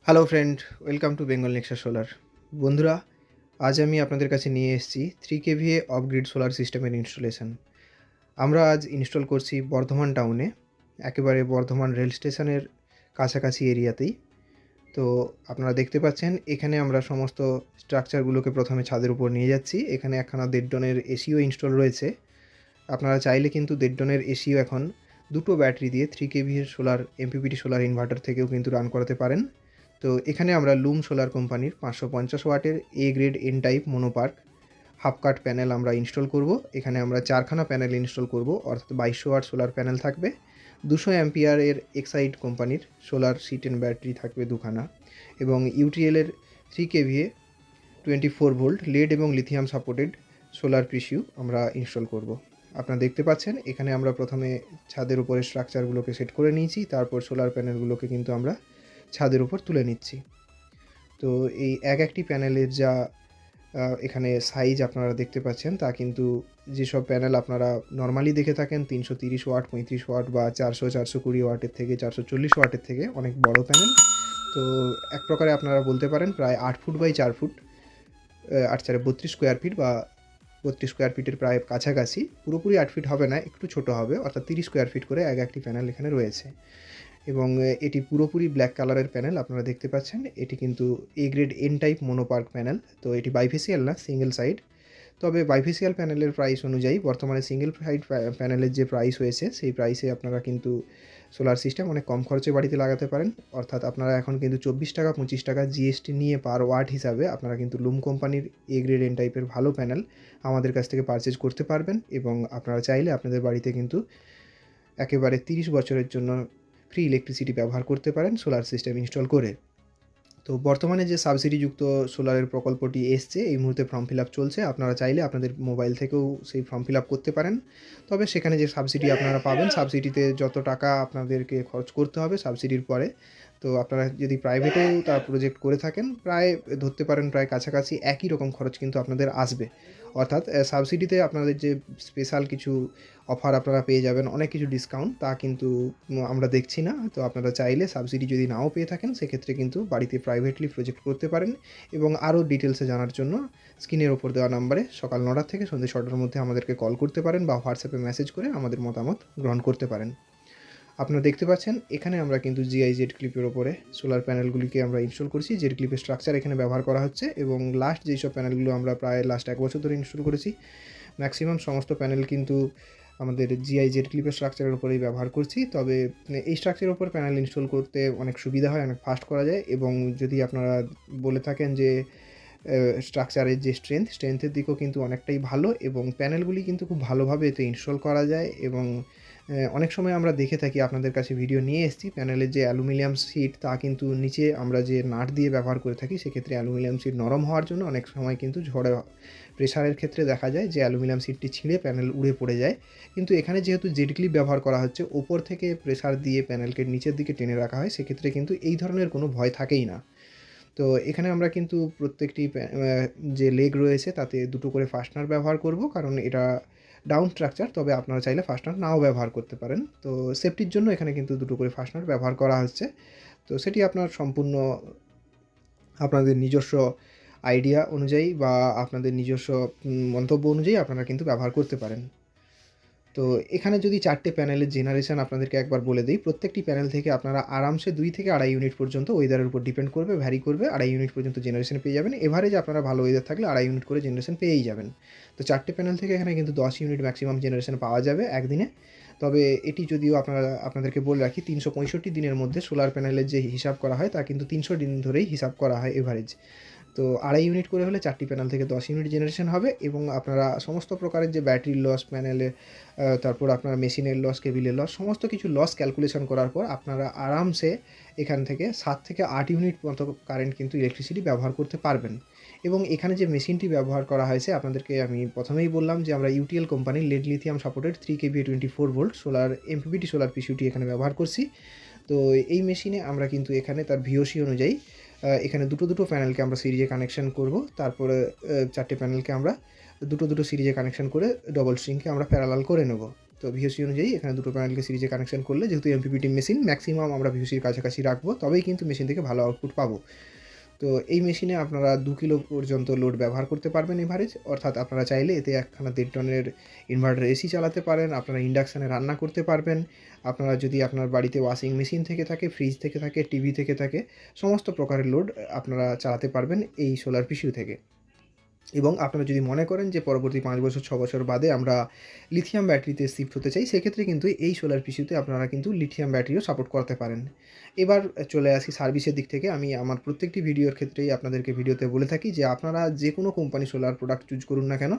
Hello friend, welcome to Bengal Nexa solar. বন্ধুরা, আজ আমি আপনাদের কাছে নিয়ে এসেছি 3 kVA অফ গ্রিড সোলার সিস্টেমের ইনস্টলেশন। আমরা আজ ইনস্টল করছি বর্ধমান টাউনে, একেবারে বর্ধমান রেল স্টেশনের কাছাকাছি এরিয়াতেই। তো আপনারা দেখতে পাচ্ছেন এখানে আমরা সমস্ত স্ট্রাকচারগুলোকে প্রথমে ছাদের উপর নিয়ে যাচ্ছি। এখানে একখানা 1.5 টনের এসিও ইনস্টল রয়েছে। আপনারা চাইলে কিন্তু 1.5 টনের এসিও এখন দুটো ব্যাটারি দিয়ে 3 kVA solar MPPT solar inverter থেকেও কিন্তু রান করাতে পারেন। তো এখানে আমরা লুম সোলার কোম্পানির 550 ওয়াটের A grade N type monoperc half cut panel আমরা ইনস্টল করব। এখানে আমরা 4খানা প্যানেল ইনস্টল করব, অর্থাৎ 2200 ওয়াট সোলার প্যানেল থাকবে। 200 অ্যাম্পিয়ারের এক্সাইড কোম্পানির সোলার সিটেন ব্যাটারি থাকবে 2খানা, এবং ইউটিএলের 3 kVA 24 ভোল্ট লেড এবং লিথিয়াম সাপোর্টেড সোলার পিসিউ আমরা ইনস্টল করব। আপনারা দেখতে পাচ্ছেন এখানে আমরা প্রথমে ছাদের উপরে স্ট্রাকচারগুলোকে সেট করে নিয়েছি, তারপর সোলার প্যানেলগুলোকে কিন্তু আমরা ছাদের উপর তুলে নিচ্ছি। তো এই একটি প্যানেলের যা এখানে সাইজ আপনারা দেখতে পাচ্ছেন, তা কিন্তু যেসব প্যানেল আপনারা নর্মালি দেখে থাকেন 330 ওয়াট, 35 ওয়াট বা 420 ওয়াটের থেকে 440 ওয়াটের থেকে অনেক বড় প্যানেল। তো এক প্রকারে আপনারা বলতে পারেন প্রায় 8 foot by 4 foot, 8×4 32 square feet বা 32 স্কোয়ার ফিটের প্রায় কাছাকাছি। পুরোপুরি 8 ফিট হবে না, একটু ছোট হবে, অর্থাৎ 30 স্কোয়ার ফিট করে একটি প্যানেল এখানে রয়েছে। এবং এটি পুরোপুরি ব্ল্যাক কালারের প্যানেল আপনারা দেখতে পাচ্ছেন। এটি কিন্তু A grade N type monoperc panel. তো এটি বাইফেসিয়াল না, সিঙ্গেল সাইড। তবে বাইফেসিয়াল প্যানেলের প্রাইস অনুযায়ী বর্তমানে সিঙ্গেল সাইড প্যানেলের যে প্রাইস হয়েছে, সেই প্রাইসে আপনারা কিন্তু সোলার সিস্টেম অনেক কম খরচে বাড়িতে লাগাতে পারেন। অর্থাৎ আপনারা এখন কিন্তু 24 টাকা 25 টাকা জিএসটি নিয়ে পার ওয়াট হিসাবে আপনারা কিন্তু লুম কোম্পানির এ গ্রেড এন টাইপের ভালো প্যানেল আমাদের কাছ থেকে পারচেজ করতে পারবেন। এবং আপনারা চাইলে আপনাদের বাড়িতে কিন্তু একেবারে 30 বছরের জন্য ফ্রি ইলেকট্রিসিটি ব্যবহার করতে পারেন সোলার সিস্টেম ইনস্টল করে। তো বর্তমানে যে সাবসিডিযুক্ত সোলারের প্রকল্পটি এসছে, এই মুহূর্তে ফর্ম ফিল আপ চলছে। আপনারা চাইলে আপনাদের মোবাইল থেকেও সেই ফর্ম ফিল আপ করতে পারেন। তবে সেখানে যে সাবসিডি আপনারা পাবেন, সাবসিডিতে যত টাকা আপনাদেরকে খরচ করতে হবে সাবসিডির পরে, তো আপনারা যদি প্রাইভেটেও তার প্রজেক্ট করে থাকেন, প্রায় ধরতে পারেন প্রায় কাছাকাছি একই রকম খরচ কিন্তু আপনাদের আসবে। অর্থাৎ সাবসিডিতে আপনাদের যে স্পেশাল কিছু অফার আপনারা পেয়ে যাবেন, অনেক কিছু ডিসকাউন্ট, তা কিন্তু আমরা দেখছি না। তো আপনারা চাইলে সাবসিডি যদি নাও পেয়ে থাকেন, সেক্ষেত্রে কিন্তু বাড়িতে প্রাইভেটলি প্রজেক্ট করতে পারেন। এবং আরও ডিটেলসে জানার জন্য স্ক্রিনের ওপর দেওয়া নাম্বারে সকাল 9টা থেকে সন্ধ্যে 6টার মধ্যে আমাদেরকে কল করতে পারেন বা হোয়াটসঅ্যাপে মেসেজ করে আমাদের মতামত গ্রহণ করতে পারেন। আপনারা দেখতে পাচ্ছেন এখানে আমরা কিন্তু জিআই জেড ক্লিপের ওপরে সোলার প্যানেলগুলিকে আমরা ইনস্টল করছি। জেড ক্লিপের স্ট্রাকচার এখানে ব্যবহার করা হচ্ছে, এবং লাস্ট যেসব প্যানেলগুলো আমরা প্রায় লাস্ট 1 বছর ধরে ইনস্টল করেছি, ম্যাক্সিমাম সমস্ত প্যানেল কিন্তু আমাদের জিআই জেড ক্লিপের স্ট্রাকচারের উপরেই ব্যবহার করছি। তবে এই স্ট্রাকচারের উপর প্যানেল ইনস্টল করতে অনেক সুবিধা হয়, অনেক ফাস্ট করা যায়। এবং যদি আপনারা বলে থাকেন যে স্ট্রাকচারের যে স্ট্রেংথের দিকও কিন্তু অনেকটাই ভালো, এবং প্যানেলগুলি কিন্তু খুব ভালোভাবে এতে ইনস্টল করা যায়। এবং অনেক সময় আমরা দেখে থাকি, আপনাদের কাছে ভিডিও নিয়ে এসেছি, প্যানেলের যে অ্যালুমিনিয়াম শিট, তা কিন্তু নিচে আমরা যে নাট দিয়ে ব্যবহার করে থাকি, সেক্ষেত্রে অ্যালুমিনিয়াম শিট নরম হওয়ার জন্য অনেক সময় কিন্তু ঝড়ে প্রেসারের ক্ষেত্রে দেখা যায় যে অ্যালুমিনিয়াম শিটটি ছিঁড়ে প্যানেল উড়ে পড়ে যায়। কিন্তু এখানে যেহেতু জেড ক্লিপ ব্যবহার করা হচ্ছে, ওপর থেকে প্রেসার দিয়ে প্যানেলকে নিচের দিকে টেনে রাখা হয়, সেক্ষেত্রে কিন্তু এই ধরনের কোনো ভয় থাকেই না। তো এখানে আমরা কিন্তু প্রত্যেকটি যে লেগ রয়েছে তাতে দুটো করে ফাস্টনার ব্যবহার করব, কারণ এটা ডাউন স্ট্রাকচার। তবে আপনারা চাইলে ফাস্টনার নাও ব্যবহার করতে পারেন। তো সেফটির জন্য এখানে কিন্তু দুটো করে ফাস্টনার ব্যবহার করা হচ্ছে। তো সেটি আপনার সম্পূর্ণ আপনাদের নিজস্ব আইডিয়া অনুযায়ী বা আপনাদের নিজস্ব মন্তব্য অনুযায়ী আপনারা কিন্তু ব্যবহার করতে পারেন। তো এখানে যদি 4টে প্যানেলের জেনারেশন আপনাদেরকে একবার বলে দিই, প্রত্যেকটি প্যানেল থেকে আপনারা আরামসে 2 থেকে আড়াই ইউনিট পর্যন্ত, ওয়েদারের উপর ডিপেন্ড করবে, ভ্যারি করবে, আড়াই ইউনিট পর্যন্ত জেনারেশন পেয়ে যাবেন। এভারেজ আপনারা ভালো ওয়েদার থাকলে আড়াই ইউনিট করে জেনারেশন পেয়েই যাবেন। তো 4টে প্যানেল থেকে এখানে কিন্তু 10 ইউনিট ম্যাক্সিমাম জেনারেশন পাওয়া যাবে একদিনে। তবে এটি যদিও আপনাদেরকে বলে রাখি, 365 দিনের মধ্যে সোলার প্যানেলের যে হিসাব করা হয়, তা কিন্তু 300 দিন ধরেই হিসাব করা হয় এভারেজ। তো আড়াই ইউনিট করে হলে 4টি প্যানেল থেকে 10 ইউনিট জেনারেশন হবে। এবং আপনারা সমস্ত প্রকারের যে ব্যাটারির লস, প্যানেলে তারপর আপনার মেশিনের লস, কেবিলের লস, সমস্ত কিছু লস ক্যালকুলেশন করার পর আপনারা আরামসে এখান থেকে 7 থেকে 8 ইউনিট মতো কারেন্ট কিন্তু ইলেকট্রিসিটি ব্যবহার করতে পারবেন। এবং এখানে যে মেশিনটি ব্যবহার করা হয়েছে, আপনাদেরকে আমি প্রথমেই বললাম যে আমরা ইউটিএল কোম্পানির lead lithium supported 3 kVA 24 volt solar MPPT solar পিসিউটি এখানে ব্যবহার করছি। তো এই মেশিনে আমরা কিন্তু এখানে তার ভিওসি অনুযায়ী এখানে দুটো প্যানেলকে আমরা সিরিজে কানেকশন করব। তারপরে 4টে প্যানেলকে আমরা দুটো সিরিজে কানেকশন করে ডবল স্ট্রিংকে আমরা প্যারালাল করে নেব। তো ভিওসি অনুযায়ী এখানে দুটো প্যানেলকে সিরিজে কানেকশন করলে, যেহেতু এমপিপিটি মেশিন, ম্যাক্সিমাম আমরা ভিওসির কাছাকাছি রাখবো, তবেই কিন্তু মেশিন থেকে ভালো আউটপুট পাবো। তো এই মেশিনে আপনারা 2 কিলো পর্যন্ত লোড ব্যবহার করতে পারবেন এভারেজ, অর্থাৎ আপনারা চাইলে এতে একখানা 1.5 টনের ইনভার্টার এসি চালাতে পারেন, আপনারা ইন্ডাকশানে রান্না করতে পারবেন, আপনারা যদি আপনার বাড়িতে ওয়াশিং মেশিন থেকে থাকে, ফ্রিজ থেকে থাকে, টিভি থেকে থাকে, সমস্ত প্রকারের লোড আপনারা চালাতে পারবেন এই সোলার পিসিউ থেকে। এবং আপনারা যদি মনে করেন যে পরবর্তী 5 বছর 6 বছর বাদে আমরা লিথিয়াম ব্যাটারিতে শিফট হতে চাই, সেক্ষেত্রে কিন্তু এই সোলার পিসিউতে আপনারা কিন্তু লিথিয়াম ব্যাটারিও সাপোর্ট করতে পারেন। এবার চলে আসি সার্ভিসের দিক থেকে। আমি আমার প্রত্যেকটি ভিডিওর ক্ষেত্রেই আপনাদেরকে ভিডিওতে বলে থাকি যে আপনারা যে কোনো কোম্পানি সোলার প্রোডাক্ট চুজ করুন না কেন,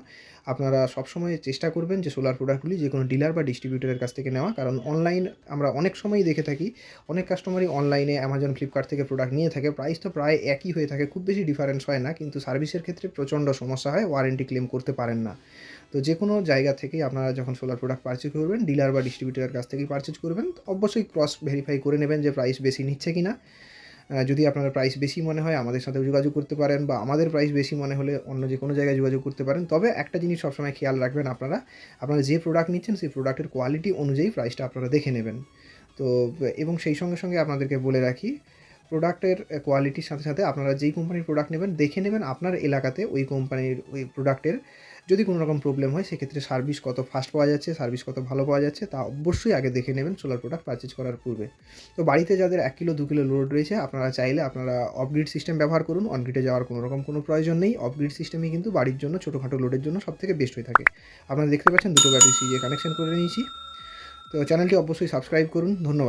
আপনারা সবসময় চেষ্টা করবেন যে সোলার প্রোডাক্টগুলি যে কোনো ডিলার বা ডিস্ট্রিবিউটরের কাছ থেকে নেওয়া। কারণ অনলাইন আমরা অনেক সময়ই দেখে থাকি, অনেক কাস্টমারই অনলাইনে অ্যামাজন, ফ্লিপকার্ট থেকে প্রোডাক্ট নিয়ে থাকে, প্রাইস তো প্রায় একই হয়ে থাকে, খুব বেশি ডিফারেন্স হয় না, কিন্তু সার্ভিসের ক্ষেত্রে প্রচণ্ড সমস্যা হয়, ওয়ারেন্টি ক্লেম করতে পারেন না। তো যে কোনো জায়গা থেকেই আপনারা যখন সোলার প্রোডাক্ট পারচেজ করবেন, ডিলার বা ডিস্ট্রিবিউটরের কাছ থেকেই পারচেজ করবেন। অবশ্যই ক্রস ভেরিফাই করে নেবেন যে প্রাইস বেশি নিচ্ছে কি না। যদি আপনার প্রাইস বেশি মনে হয় আমাদের সাথেও যোগাযোগ করতে পারেন, বা আমাদের প্রাইস বেশি মনে হলে অন্য যে কোনো জায়গায় যোগাযোগ করতে পারেন। তবে একটা জিনিস সবসময় খেয়াল রাখবেন, আপনারা যে প্রোডাক্ট নিচ্ছেন সেই প্রোডাক্টের কোয়ালিটি অনুযায়ী প্রাইসটা আপনারা দেখে নেবেন। তো এবং সেই সঙ্গে সঙ্গে আপনাদেরকে বলে রাখি, প্রোডাক্টের কোয়ালিটির সাথে সাথে আপনারা যেই কোম্পানির প্রোডাক্ট নেবেন দেখে নেবেন আপনার এলাকাতে ওই কোম্পানির ওই প্রোডাক্টের যদি কোনো রকম প্রবলেম হয়, সেক্ষেত্রে সার্ভিস কত ফাস্ট পাওয়া যাচ্ছে, সার্ভিস কত ভালো পাওয়া যাচ্ছে, তা অবশ্যই আগে দেখে নেবেন সোলার প্রোডাক্ট পারচেজ করার পূর্বে। তো বাড়িতে যাদের 1 কিলো 2 কিলো লোড রয়েছে, আপনারা চাইলে আপনারা অফ গ্রিড সিস্টেম ব্যবহার করুন। অন গ্রিডে যাওয়ার কোনো রকম কোনো প্রয়োজন নেই। অফ গ্রিড সিস্টেমই কিন্তু বাড়ির জন্য ছোটোখাটো লোডের জন্য সবথেকে বেস্ট হয়ে থাকে। আপনারা দেখতে পাচ্ছেন দুটো ব্যাটারি সিরিজে কানেকশন করে নিয়েছি। তো চ্যানেলটি অবশ্যই সাবস্ক্রাইব করুন। ধন্যবাদ।